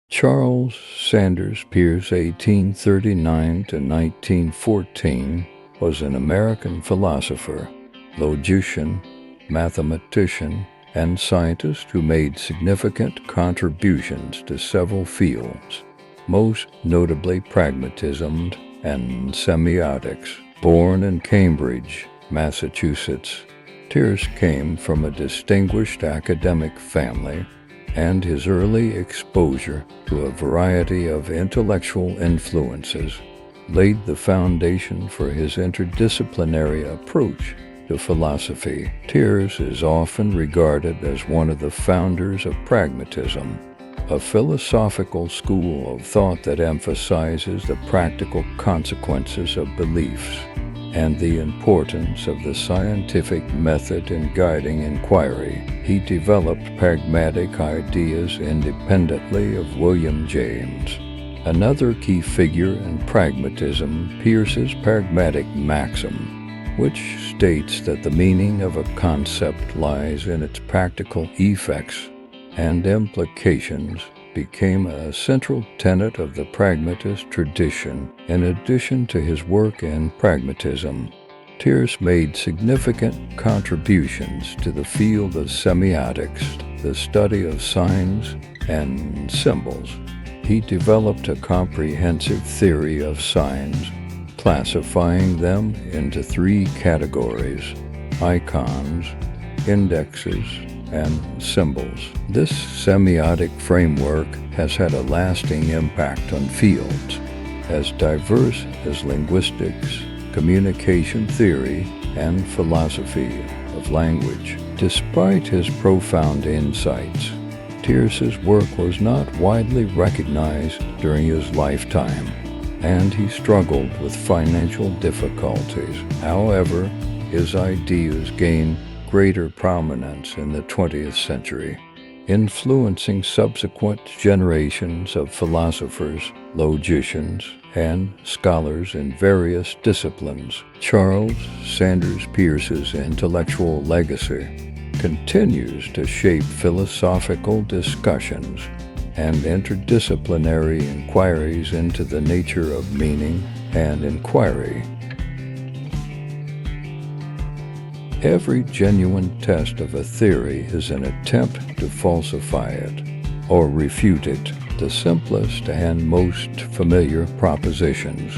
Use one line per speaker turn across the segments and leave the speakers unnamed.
Charles Sanders Peirce, 1839 to 1914, was an American philosopher, logician, mathematician, and scientist who made significant contributions to several fields, most notably pragmatism and semiotics. Born in Cambridge, Massachusetts, Peirce came from a distinguished academic family, and his early exposure to a variety of intellectual influences laid the foundation for his interdisciplinary approach to philosophy. Peirce is often regarded as one of the founders of pragmatism, a philosophical school of thought that emphasizes the practical consequences of beliefs and the importance of the scientific method in guiding inquiry. He developed pragmatic ideas independently of William James. Another key figure in pragmatism, Peirce's pragmatic maxim, which states that the meaning of a concept lies in its practical effects and implications, became a central tenet of the pragmatist tradition. In addition to his work in pragmatism, Peirce made significant contributions to the field of semiotics, the study of signs and symbols. He developed a comprehensive theory of signs, classifying them into three categories: icons, indexes, and symbols. This semiotic framework has had a lasting impact on fields as diverse as linguistics, communication theory, and philosophy of language. Despite his profound insights, Peirce's work was not widely recognized during his lifetime, and he struggled with financial difficulties. However, his ideas gained greater prominence in the 20th century, influencing subsequent generations of philosophers, logicians, and scholars in various disciplines. Charles Sanders Peirce's intellectual legacy continues to shape philosophical discussions and interdisciplinary inquiries into the nature of meaning and inquiry. Every genuine test of a theory is an attempt to falsify it or refute it. The simplest and most familiar propositions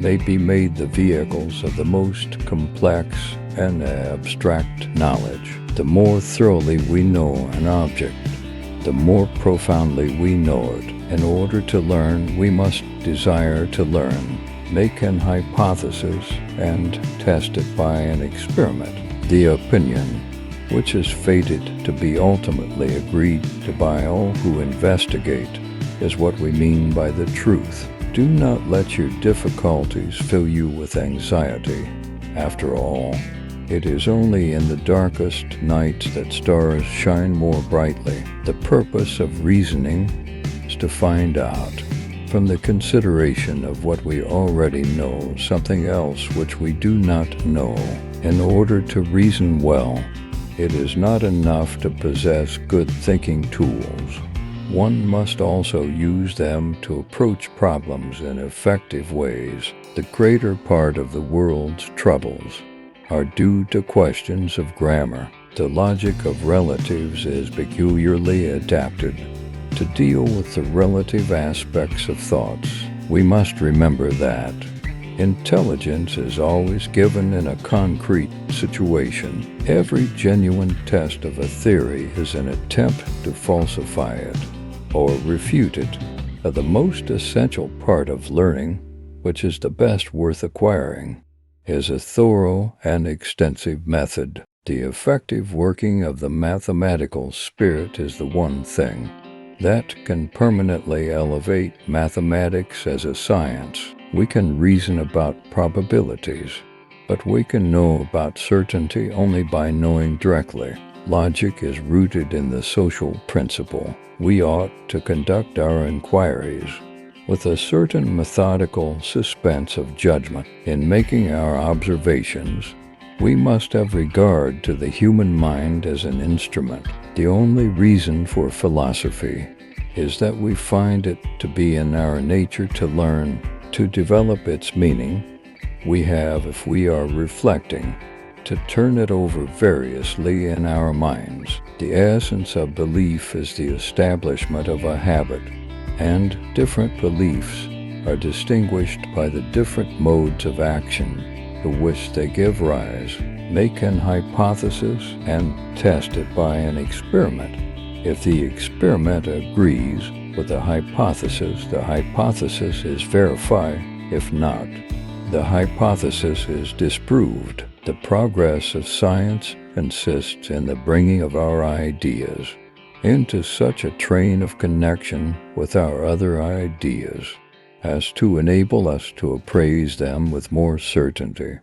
may be made the vehicles of the most complex and abstract knowledge. The more thoroughly we know an object, the more profoundly we know it. In order to learn, we must desire to learn, make an hypothesis, and test it by an experiment. The opinion, which is fated to be ultimately agreed to by all who investigate, is what we mean by the truth. Do not let your difficulties fill you with anxiety. After all, it is only in the darkest nights that stars shine more brightly. The purpose of reasoning is to find out, from the consideration of what we already know, something else which we do not know. In order to reason well, it is not enough to possess good thinking tools. One must also use them to approach problems in effective ways. The greater part of the world's troubles are due to questions of grammar. The logic of relatives is peculiarly adapted to deal with the relative aspects of thoughts. We must remember that intelligence is always given in a concrete situation. Every genuine test of a theory is an attempt to falsify it or refute it. The most essential part of learning, which is the best worth acquiring, is a thorough and extensive method. The effective working of the mathematical spirit is the one thing that can permanently elevate mathematics as a science. We can reason about probabilities, but we can know about certainty only by knowing directly. Logic is rooted in the social principle. We ought to conduct our inquiries with a certain methodical suspense of judgment. In making our observations, we must have regard to the human mind as an instrument. The only reason for philosophy is that we find it to be in our nature to learn, to develop its meaning. We have, if we are reflecting, to turn it over variously in our minds. The essence of belief is the establishment of a habit, and different beliefs are distinguished by the different modes of action to which they give rise. Make an hypothesis and test it by an experiment. If the experiment agrees with the hypothesis is verified. If not, the hypothesis is disproved. The progress of science consists in the bringing of our ideas into such a train of connection with our other ideas as to enable us to appraise them with more certainty.